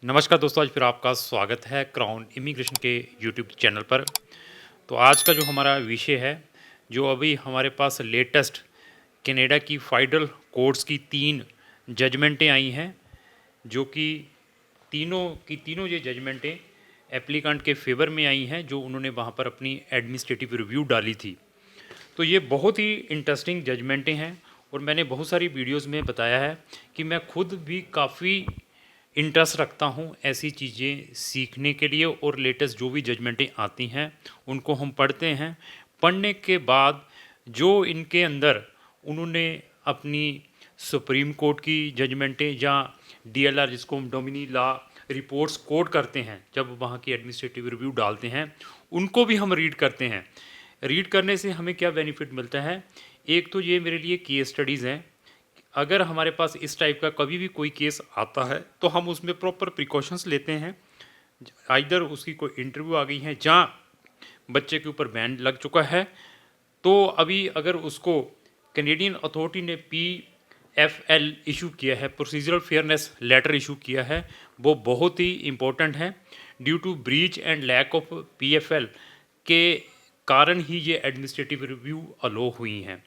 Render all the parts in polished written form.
नमस्कार दोस्तों, आज फिर आपका स्वागत है क्राउन इमिग्रेशन के यूट्यूब चैनल पर। तो आज का जो हमारा विषय है, जो अभी हमारे पास लेटेस्ट कनाडा की फेडरल कोर्ट्स की 3 जजमेंटें आई हैं, जो कि तीनों की तीनों ये जजमेंटें एप्लीकेंट के फेवर में आई हैं, जो उन्होंने वहाँ पर अपनी एडमिनिस्ट्रेटिव रिव्यू डाली थी। तो ये बहुत ही इंटरेस्टिंग जजमेंटें हैं और मैंने बहुत सारी वीडियोस में बताया है कि मैं खुद भी काफ़ी इंटरेस्ट रखता हूँ ऐसी चीज़ें सीखने के लिए, और लेटेस्ट जो भी जजमेंटें आती हैं उनको हम पढ़ते हैं। पढ़ने के बाद जो इनके अंदर उन्होंने अपनी सुप्रीम कोर्ट की जजमेंटें या डीएलआर, जिसको हम डोमिनी लॉ रिपोर्ट्स कोट करते हैं, जब वहाँ की एडमिनिस्ट्रेटिव रिव्यू डालते हैं, उनको भी हम रीड करते हैं। रीड करने से हमें क्या बेनिफिट मिलता है? एक तो ये मेरे लिए केस स्टडीज़ हैं। अगर हमारे पास इस टाइप का कभी भी कोई केस आता है तो हम उसमें प्रॉपर प्रिकॉशंस लेते हैं। आइदर उसकी कोई इंटरव्यू आ गई है जहाँ बच्चे के ऊपर बैन लग चुका है, तो अभी अगर उसको कैनेडियन अथॉरिटी ने PFL इशू किया है, प्रोसीजरल फेयरनेस लेटर इशू किया है, वो बहुत ही इम्पोर्टेंट है। Due to breach and lack of PFL के कारण ही ये एडमिनिस्ट्रेटिव रिव्यू अलो हुई हैं।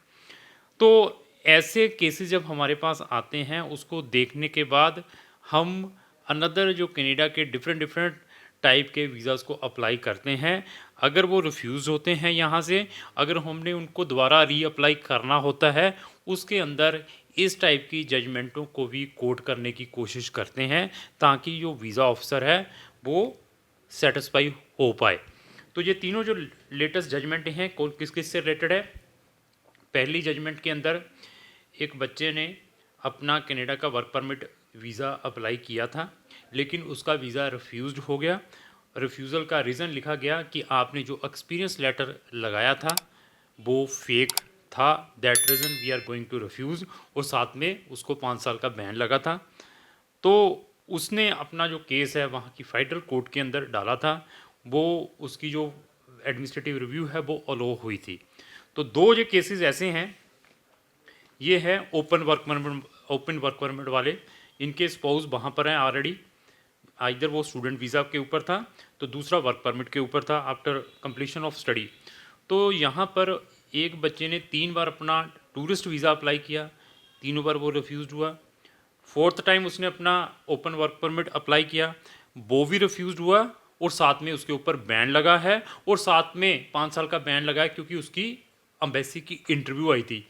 तो ऐसे केसेस जब हमारे पास आते हैं, उसको देखने के बाद हम अनदर जो कनाडा के डिफरेंट डिफरेंट टाइप के वीज़ाज़ को अप्लाई करते हैं। अगर वो रिफ्यूज़ होते हैं यहाँ से, अगर हमने उनको दोबारा रीअप्लाई करना होता है, उसके अंदर इस टाइप की जजमेंटों को भी कोट करने की कोशिश करते हैं, ताकि जो वीज़ा ऑफिसर है वो सेटिस्फाई हो पाए। तो ये तीनों जो लेटेस्ट जजमेंट हैं, कौन किस किस से रिलेटेड है? पहली जजमेंट के अंदर एक बच्चे ने अपना कनाडा का वर्क परमिट वीज़ा अप्लाई किया था, लेकिन उसका वीज़ा रिफ्यूज़्ड हो गया। रिफ्यूज़ल का रीज़न लिखा गया कि आपने जो एक्सपीरियंस लेटर लगाया था वो फेक था, that reason we are going to refuse. और साथ में उसको 5 साल का बैन लगा था। तो उसने अपना जो केस है वहाँ की फेडरल कोर्ट के अंदर डाला था। वो उसकी जो एडमिनिस्ट्रेटिव रिव्यू है वो अलो हुई थी। तो 2 ये केसेस ऐसे हैं। ये है ओपन वर्क परमिट वाले। इनके स्पाउस वहाँ पर हैं ऑलरेडी। आइदर वो स्टूडेंट वीज़ा के ऊपर था, तो दूसरा वर्क परमिट के ऊपर था आफ्टर कंप्लीशन ऑफ स्टडी। तो यहाँ पर एक बच्चे ने 3 बार अपना टूरिस्ट वीज़ा अप्लाई किया, तीनों बार वो रिफ्यूज़ हुआ। फोर्थ टाइम उसने अपना ओपन वर्क परमिट अप्लाई किया, वो भी रिफ्यूज़ हुआ, और साथ में उसके ऊपर बैन लगा है, और साथ में 5 साल का बैन लगा है क्योंकि उसकी अम्बेसी की इंटरव्यू आई थी।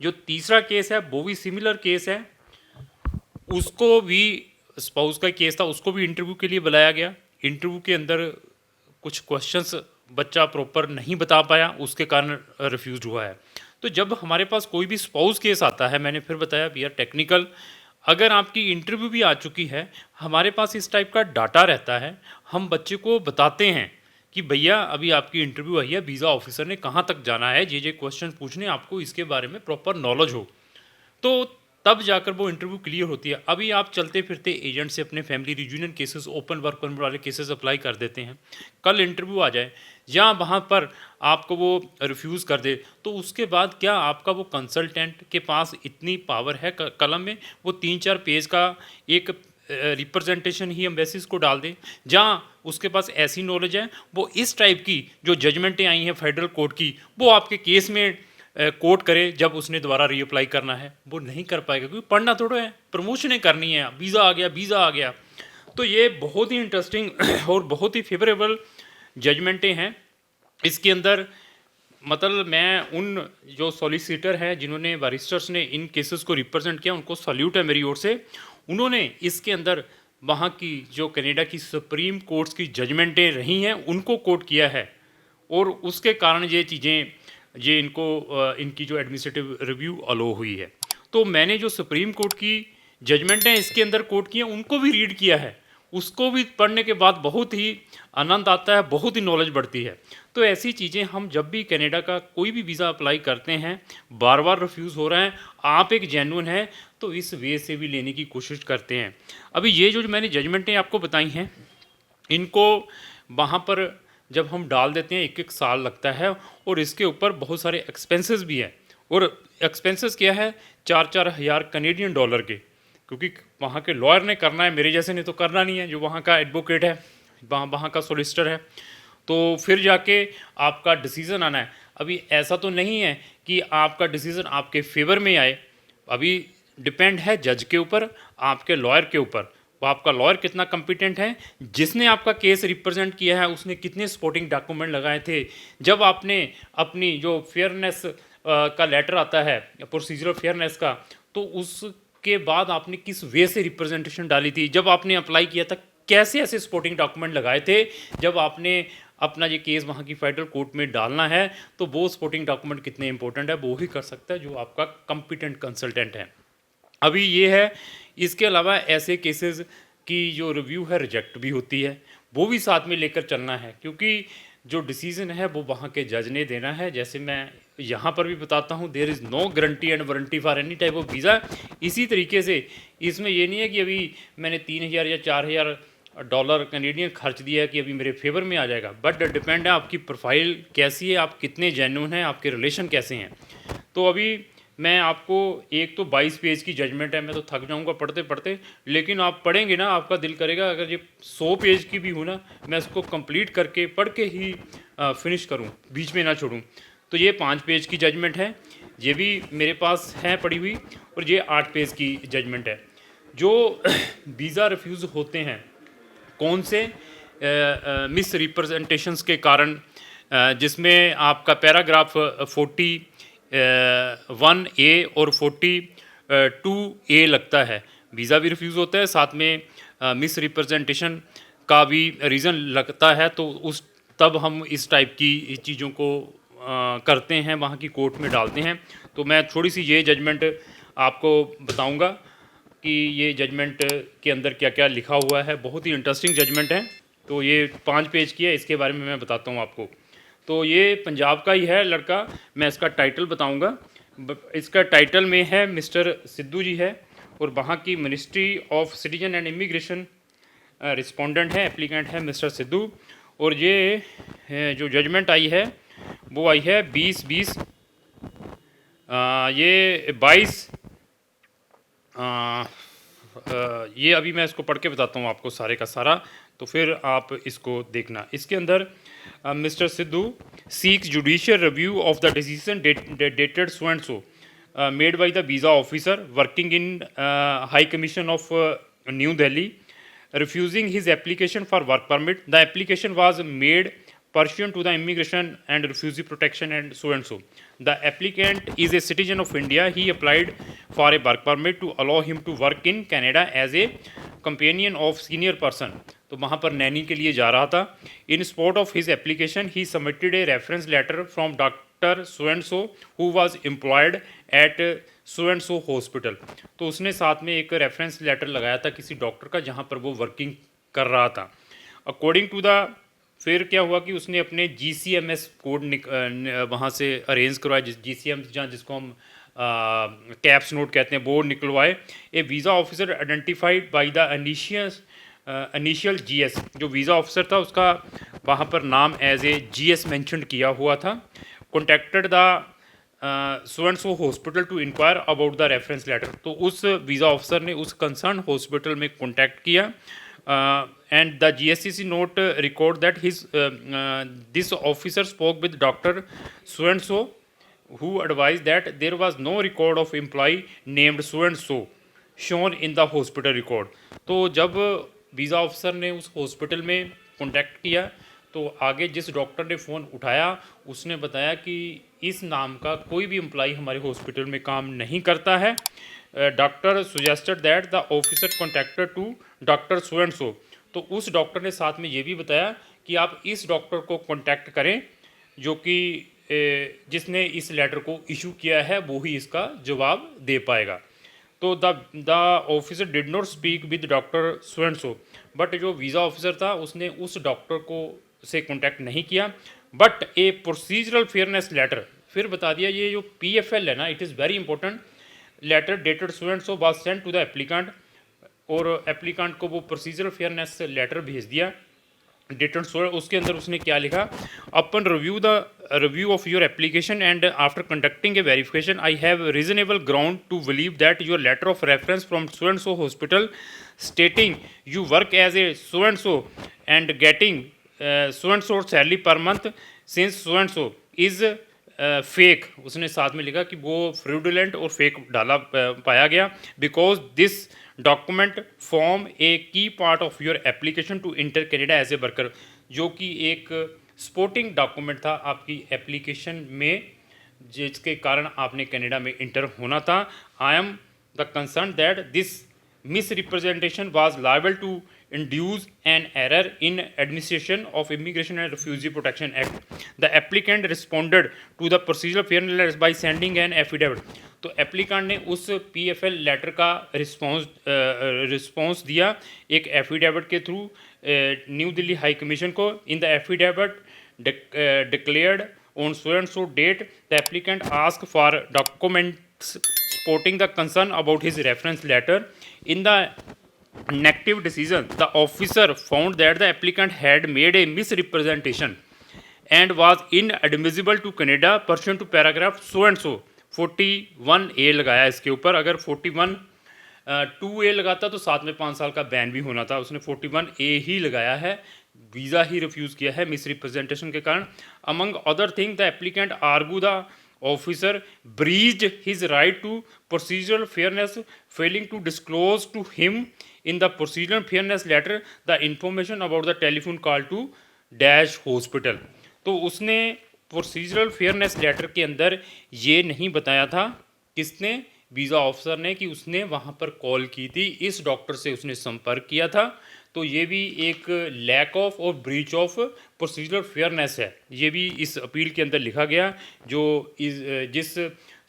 जो तीसरा केस है वो भी सिमिलर केस है। उसको भी स्पाउस का केस था, उसको भी इंटरव्यू के लिए बुलाया गया। इंटरव्यू के अंदर कुछ क्वेश्चंस बच्चा प्रॉपर नहीं बता पाया, उसके कारण रिफ्यूज़ हुआ है। तो जब हमारे पास कोई भी स्पाउस केस आता है, मैंने फिर बताया वी आर टेक्निकल, अगर आपकी इंटरव्यू भी आ चुकी है, हमारे पास इस टाइप का डाटा रहता है। हम बच्चे को बताते हैं कि भैया अभी आपकी इंटरव्यू आई है, वीज़ा ऑफिसर ने कहाँ तक जाना है, ये क्वेश्चन पूछने, आपको इसके बारे में प्रॉपर नॉलेज हो, तो तब जाकर वो इंटरव्यू क्लियर होती है। अभी आप चलते फिरते एजेंट से अपने family reunion cases, open work permit वाले केसेस अप्लाई कर देते हैं। कल इंटरव्यू आ जाए या वहाँ पर आपको वो रिफ्यूज़ कर दे, तो उसके बाद क्या आपका वो कंसल्टेंट के पास इतनी पावर है कलम में वो 3-4 पेज का एक रिप्रेजेंटेशन ही एम्बेसीज को डाल दे, जहाँ उसके पास ऐसी नॉलेज है वो इस टाइप की जो जजमेंटें आई हैं फेडरल कोर्ट की, वो आपके केस में कोट करे जब उसने दोबारा रीअप्लाई करना है? वो नहीं कर पाएगा, क्योंकि पढ़ना थोड़ा है, प्रमोशनें करनी है, वीज़ा आ गया, वीज़ा आ गया। तो ये बहुत ही इंटरेस्टिंग और बहुत ही फेवरेबल जजमेंटें हैं इसके अंदर। मतलब मैं उन जो सॉलिसिटर हैं, जिन्होंने बैरिस्टर्स ने इन केसेस को रिप्रेजेंट किया, उनको सल्यूट है मेरी ओर से। उन्होंने इसके अंदर वहाँ की जो कनाडा की सुप्रीम कोर्ट्स की जजमेंटें रही हैं उनको कोट किया है, और उसके कारण ये चीज़ें, ये इनको इनकी जो एडमिनिस्ट्रेटिव रिव्यू अलो हुई है। तो मैंने जो सुप्रीम कोर्ट की जजमेंटें इसके अंदर कोट की हैं उनको भी रीड किया है। उसको भी पढ़ने के बाद बहुत ही आनंद आता है, बहुत ही नॉलेज बढ़ती है। तो ऐसी चीज़ें हम जब भी कनाडा का कोई भी वीज़ा अप्लाई करते हैं, बार बार रिफ्यूज़ हो रहे हैं, आप एक जेन्युइन है, तो इस वे से भी लेने की कोशिश करते हैं। अभी ये जो मैंने जजमेंटें आपको बताई हैं, इनको वहाँ पर जब हम डाल देते हैं 1-1 साल लगता है, और इसके ऊपर बहुत सारे एक्सपेंसेस भी हैं। और एक्सपेंसेस क्या है? 4-4 हज़ार कनेडियन डॉलर के क्योंकि वहाँ के लॉयर ने करना है, मेरे जैसे ने तो करना नहीं है, जो वहाँ का एडवोकेट है, वहाँ का सोलिसिटर है, तो फिर जाके आपका डिसीज़न आना है। अभी ऐसा तो नहीं है कि आपका डिसीज़न आपके फेवर में आए, अभी डिपेंड है जज के ऊपर, आपके लॉयर के ऊपर। वो आपका लॉयर कितना कम्पिटेंट है, जिसने आपका केस रिप्रेजेंट किया है उसने कितने सपोर्टिंग डॉक्यूमेंट लगाए थे, जब आपने अपनी जो फेयरनेस का लेटर आता है प्रोसीजरल फेयरनेस का, तो उसके बाद आपने किस वे से रिप्रेजेंटेशन डाली थी, जब आपने अप्लाई किया था कैसे ऐसे सपोर्टिंग डॉक्यूमेंट लगाए थे, जब आपने अपना ये केस वहाँ की फेडरल कोर्ट में डालना है, तो वो सपोर्टिंग डॉक्यूमेंट कितने इंपॉर्टेंट है वो ही कर सकता है जो आपका कम्पिटेंट कंसल्टेंट है। अभी ये है, इसके अलावा ऐसे केसेस की जो रिव्यू है रिजेक्ट भी होती है, वो भी साथ में लेकर चलना है, क्योंकि जो डिसीजन है वो वहाँ के जज ने देना है। जैसे मैं यहाँ पर भी बताता हूँ, there is no guarantee and warranty for any type of visa. इसी तरीके से इसमें ये नहीं है कि अभी मैंने 3,000 या 4,000 डॉलर कैनेडियन खर्च दिया है कि अभी मेरे फेवर में आ जाएगा, बट डिपेंड है आपकी प्रोफाइल कैसी है, आप कितने जेन्युइन हैं, आपके रिलेशन कैसे हैं। तो अभी मैं आपको एक तो 22 पेज की जजमेंट है, मैं तो थक जाऊंगा पढ़ते पढ़ते, लेकिन आप पढ़ेंगे ना, आपका दिल करेगा अगर ये 100 पेज की भी हो ना, मैं इसको कंप्लीट करके पढ़ के ही फिनिश करूं, बीच में ना छोड़ूं। तो ये 5 पेज की जजमेंट है, ये भी मेरे पास है पढ़ी हुई, और ये 8 पेज की जजमेंट है। जो वीज़ा रिफ्यूज़ होते हैं कौन से मिस रिप्रेजेंटेशंस के कारण, जिसमें आपका पैराग्राफ 41A और 42A लगता है, वीज़ा भी रिफ्यूज़ होता है, साथ में मिस रिप्रेजेंटेशन का भी रीज़न लगता है, तो उस तब हम इस टाइप की चीज़ों को करते हैं, वहाँ की कोर्ट में डालते हैं। तो मैं थोड़ी सी ये जजमेंट आपको बताऊंगा कि ये जजमेंट के अंदर क्या क्या लिखा हुआ है, बहुत ही इंटरेस्टिंग जजमेंट है। तो ये 5 पेज की है, इसके बारे में मैं बताता हूँ आपको। तो ये पंजाब का ही है लड़का, मैं इसका टाइटल बताऊंगा। इसका टाइटल में है मिस्टर सिद्धू जी है, और वहाँ की ministry of citizen and immigration respondent है, एप्लीकेंट है मिस्टर सिद्धू। और ये जो जजमेंट आई है वो आई है 2020, ये 22, ये अभी मैं इसको पढ़ के बताता हूँ आपको सारे का सारा, तो फिर आप इसको देखना। इसके अंदर mister Sidhu seeks judicial review of the decision dated so and so made by the visa officer working in high commission of New Delhi refusing his application for work permit. The application was made pursuant to the Immigration and Refugee Protection and so and so. The applicant is a citizen of India. He applied for a work permit to allow him to work in Canada as a companion of senior person. तो वहाँ पर नैनी के लिए जा रहा था। In support of his application, he submitted a reference letter from Dr. so and so who was employed at so and so hospital. तो उसने साथ में एक रेफरेंस लेटर लगाया था किसी डॉक्टर का जहाँ पर वो वर्किंग कर रहा था। अकॉर्डिंग टू द, फिर क्या हुआ कि उसने अपने GCMS कोड वहाँ से अरेंज करवाया, GCM जहाँ जिसको हम कैप्स नोट कहते हैं, वो निकलवाए। A visa officer identified by the initial GS, जो वीज़ा ऑफिसर था उसका वहाँ पर नाम एज ए GS मैंशन किया हुआ था। Contacted the so and so hospital to inquire about the reference letter. तो उस वीज़ा ऑफिसर ने उस कंसर्न हॉस्पिटल में कॉन्टैक्ट किया, and the GSCC note record that his this officer spoke with doctor so and so who advise that there was no record of employ named so and so shown in the hospital record. तो जब visa officer ने उस hospital में contact किया, तो आगे जिस doctor ने फ़ोन उठाया उसने बताया कि इस नाम का कोई भी एम्प्लॉय हमारे हॉस्पिटल में काम नहीं करता है। Doctor suggested that the officer contacted to doctor so and so. तो उस डॉक्टर ने साथ में ये भी बताया कि आप इस डॉक्टर को कॉन्टैक्ट करें जो कि जिसने इस लेटर को इशू किया है, वो ही इसका जवाब दे पाएगा। तो the officer did not speak with doctor so and so, but जो वीज़ा ऑफिसर था उसने उस डॉक्टर को से कॉन्टैक्ट नहीं किया, but a procedural fairness letter, फिर बता दिया ये जो PFL है ना, it is very important, letter dated so and so was sent to the applicant, और एप्लीकेंट को वो प्रोसीजरल फेयरनेस लेटर भेज दिया डेटेड 16, उसके अंदर उसने क्या लिखा, upon review of your application and after conducting a verification I have reasonable ground to believe that your letter of reference from so and so hospital stating you work as a so and getting so and so salary per month since so and so is fake, उसने साथ में लिखा कि वो fraudulent और fake डाला पाया गया, because this document form a key part of your application to enter Canada as a worker, जो कि एक सपोर्टिंग डॉक्यूमेंट था आपकी एप्लीकेशन में, जिसके कारण आपने कनाडा में इंटर होना था। I am the concern that this misrepresentation was liable to induce an error in administration of Immigration and Refugee Protection Act. The applicant responded to the procedural fairness by sending an affidavit. तो applicant ने उस PFL letter का response दिया एक affidavit के through new Delhi high commission को। In the affidavit declared on so and so date the applicant asked for documents supporting the concern about his reference letter. In the negative decision the officer found that the applicant had made a misrepresentation and was inadmissible to Canada pursuant to paragraph so and so 41A लगाया इसके ऊपर। अगर 2A लगाता तो साथ में 5 साल का बैन भी होना था, उसने 41A ही लगाया है, वीज़ा ही रिफ्यूज़ किया है मिसरिप्रेजेंटेशन के कारण। Among other thing the applicant argue the officer breached his right to procedural fairness failing to disclose to him in the procedural fairness letter the information about the telephone call to dash hospital. तो उसने procedural fairness letter के अंदर ये नहीं बताया था, किसने, visa officer ने, कि उसने वहाँ पर कॉल की थी, इस डॉक्टर से उसने संपर्क किया था। तो ये भी एक लैक ऑफ और ब्रीच ऑफ प्रोसीजरल फेयरनेस है, ये भी इस अपील के अंदर लिखा गया, जो जिस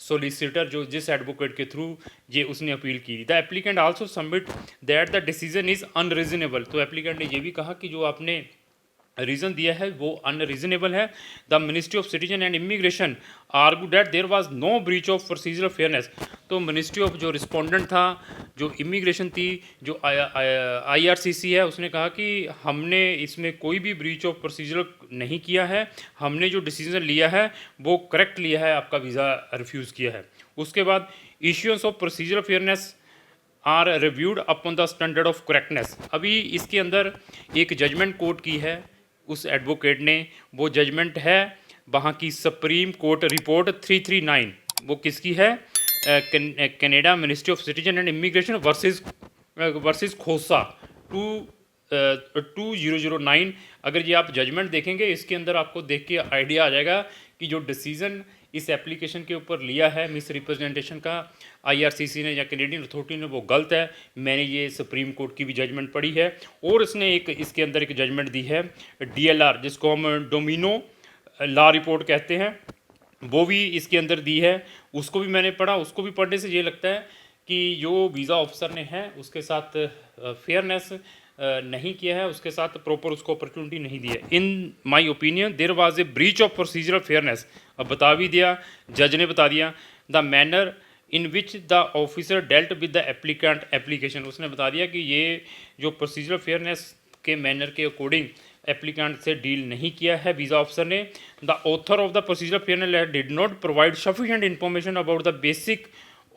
सोलिसिटर जिस एडवोकेट के थ्रू ये उसने अपील की थी। The applicant also submit that the decision is unreasonable. तो एप्लीकेंट ने ये भी कहा कि जो आपने रीज़न दिया है वो अनरीजनेबल है। The ministry of citizen and immigration argue that there was no breach of procedural fairness. तो मिनिस्ट्री ऑफ जो रिस्पोंडेंट था, जो इमिग्रेशन थी, जो IRCC है, उसने कहा कि हमने इसमें कोई भी ब्रीच ऑफ प्रोसीजरल नहीं किया है, हमने जो डिसीजन लिया है वो करेक्ट लिया है, आपका वीज़ा रिफ्यूज़ किया है। उसके बाद issuance of procedural fairness are reviewed upon the standard of correctness. अभी इसके अंदर एक जजमेंट कोर्ट की है उस एडवोकेट ने, वो जजमेंट है वहाँ की सुप्रीम कोर्ट रिपोर्ट 339, वो किसकी है, Canada ministry of citizen and immigration versus Khosa 2009। अगर ये आप जजमेंट देखेंगे, इसके अंदर आपको देख के आइडिया आ जाएगा कि जो डिसीज़न इस एप्लीकेशन के ऊपर लिया है मिस रिप्रेजेंटेशन का IRCC ने या कैनेडियन अथॉरिटी ने, वो गलत है। मैंने ये सुप्रीम कोर्ट की भी जजमेंट पढ़ी है, और इसने एक इसके अंदर एक जजमेंट दी है DLR, जिसको हम डोमिनो लॉ रिपोर्ट कहते हैं, वो भी इसके अंदर दी है, उसको भी मैंने पढ़ा। उसको भी पढ़ने से ये लगता है कि जो वीज़ा ऑफिसर ने है उसके साथ फेयरनेस नहीं किया है, उसके साथ प्रॉपर उसको अपॉर्चुनिटी नहीं दी है। In my opinion there was a breach of procedural fairness. अब बता भी दिया, जज ने बता दिया। The manner in which the officer dealt with the applicant application, उसने बता दिया कि ये जो प्रोसीजरल फेयरनेस के मैनर के अकॉर्डिंग एप्लीकेंट से डील नहीं किया है वीज़ा ऑफिसर ने। The author of the procedural fairness did not provide sufficient information about the basic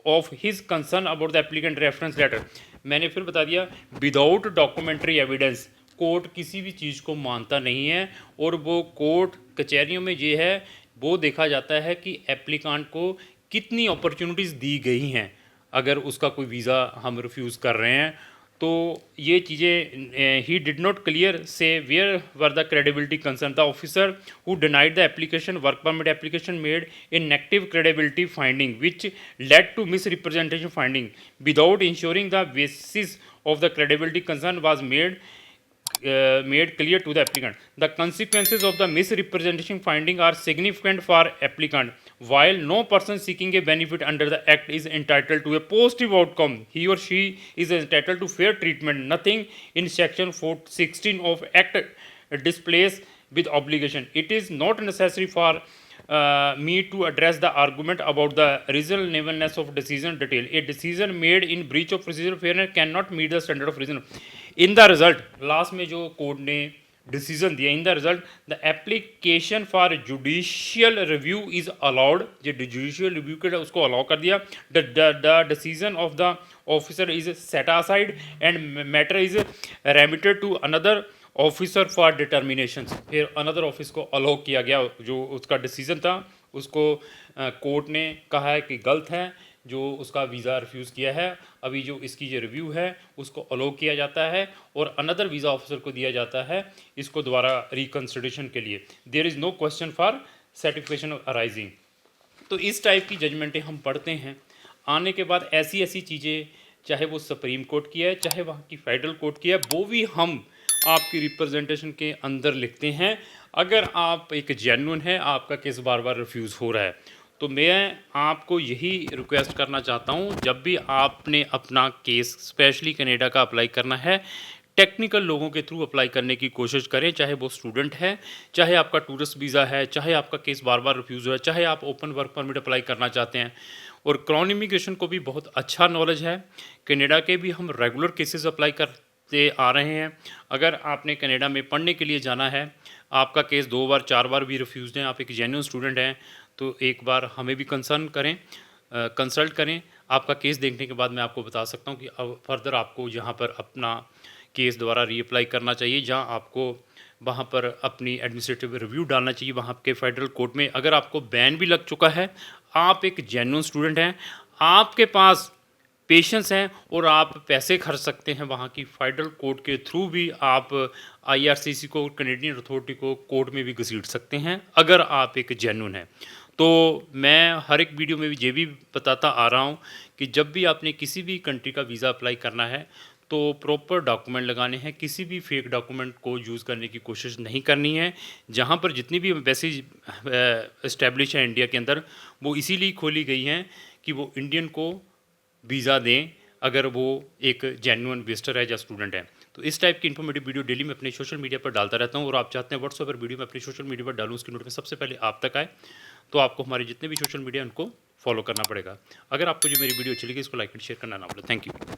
of his concern about the applicant reference letter. मैंने फिर बता दिया, विदाउट डॉक्यूमेंट्री एविडेंस कोर्ट किसी भी चीज़ को मानता नहीं है, और वो कोर्ट कचहरियों में ये है वो देखा जाता है कि एप्लीकेंट को कितनी अपॉर्चुनिटीज़ दी गई हैं अगर उसका कोई वीज़ा हम रिफ्यूज़ कर रहे हैं। तो ये चीज़ें ही did not clear say where were the credibility concern. The officer who denied the application work permit application made a negative credibility finding which led to misrepresentation finding without ensuring the basis of the credibility concern was made clear to the applicant. The consequences of the misrepresentation finding are significant for applicant. While no person seeking a benefit under the act is entitled to a positive outcome, he or she is entitled to fair treatment. Nothing in section 416 of act displays with obligation. It is not necessary for me to address the argument about the reasonableness of decision detail. A decision made in breach of procedural fairness cannot meet the standard of reason. In the result, last में जो court ने decision दिया। In the result the application for judicial review is allowed, जो judicial review के उसको allow कर दिया। The decision of the officer is set aside and matter is remitted to another officer for determination. फिर another office को allow किया गया, जो उसका डिसीजन था उसको कोर्ट ने कहा है कि गलत है, जो उसका वीज़ा रिफ्यूज़ किया है। अभी जो इसकी जो रिव्यू है उसको अलाउ किया जाता है और अनदर वीज़ा ऑफिसर को दिया जाता है इसको दोबारा रिकन्सिडरेशन के लिए। There is no question for certification of arising. तो इस टाइप की जजमेंटें हम पढ़ते हैं। आने के बाद ऐसी ऐसी चीज़ें, चाहे वो सुप्रीम कोर्ट की है चाहे वहाँ की फेडरल कोर्ट की है, वो भी हम आपकी रिप्रेजेंटेशन के अंदर लिखते हैं। अगर आप एक जेन्युइन है, आपका केस बार बार रिफ्यूज़ हो रहा है, तो मैं आपको यही रिक्वेस्ट करना चाहता हूँ, जब भी आपने अपना केस स्पेशली कनाडा का अप्लाई करना है, टेक्निकल लोगों के थ्रू अप्लाई करने की कोशिश करें। चाहे वो स्टूडेंट है, चाहे आपका टूरिस्ट वीज़ा है, चाहे आपका केस बार बार रिफ्यूज़ हुआ है, चाहे आप ओपन वर्क परमिट अप्लाई करना चाहते हैं। और क्राउन इमिग्रेशन को भी बहुत अच्छा नॉलेज है, कनाडा के भी हम रेगुलर केसेस अप्लाई करते आ रहे हैं। अगर आपने कनाडा में पढ़ने के लिए जाना है, आपका केस 2 बार 4 बार भी रिफ्यूज़ हैं, आप एक जेन्युइन स्टूडेंट हैं, तो एक बार हमें भी कंसल्ट करें। आपका केस देखने के बाद मैं आपको बता सकता हूँ कि अब फर्दर आपको यहाँ पर अपना केस दोबारा रीअप्लाई करना चाहिए, जहाँ आपको वहाँ पर अपनी एडमिनिस्ट्रेटिव रिव्यू डालना चाहिए वहाँ के फेडरल कोर्ट में। अगर आपको बैन भी लग चुका है, आप एक जेन्युइन स्टूडेंट हैं, आपके पास पेशेंस हैं और आप पैसे खर्च सकते हैं, वहाँ की फेडरल कोर्ट के थ्रू भी आप आईआरसीसी को, कनेडियन अथॉरिटी को कोर्ट में भी घसीट सकते हैं, अगर आप एक जेन्युइन हैं। तो मैं हर एक वीडियो में भी ये भी बताता आ रहा हूँ कि जब भी आपने किसी भी कंट्री का वीज़ा अप्लाई करना है, तो प्रॉपर डॉक्यूमेंट लगाने हैं, किसी भी फेक डॉक्यूमेंट को यूज़ करने की कोशिश नहीं करनी है। जहाँ पर जितनी भी एम्बेसी इस्टेब्लिश है इंडिया के अंदर, वो इसीलिए खोली गई हैं कि वो इंडियन को वीज़ा दें अगर वो एक जेन्युइन विजिटर है या स्टूडेंट है। तो इस टाइप की इन्फॉर्मेटिव वीडियो डेली मैं अपने सोशल मीडिया पर डालता रहता हूँ, और आप चाहते हैं व्हाट्सएप पर वीडियो मैं अपने सोशल मीडिया पर डालूँ, उसकी नोटिफिकेशन सबसे पहले आप तक आए, तो आपको हमारे जितने भी सोशल मीडिया उनको फॉलो करना पड़ेगा। अगर आपको जो मेरी वीडियो अच्छी लगी, इसको लाइक एंड शेयर करना ना भूलें। Thank you.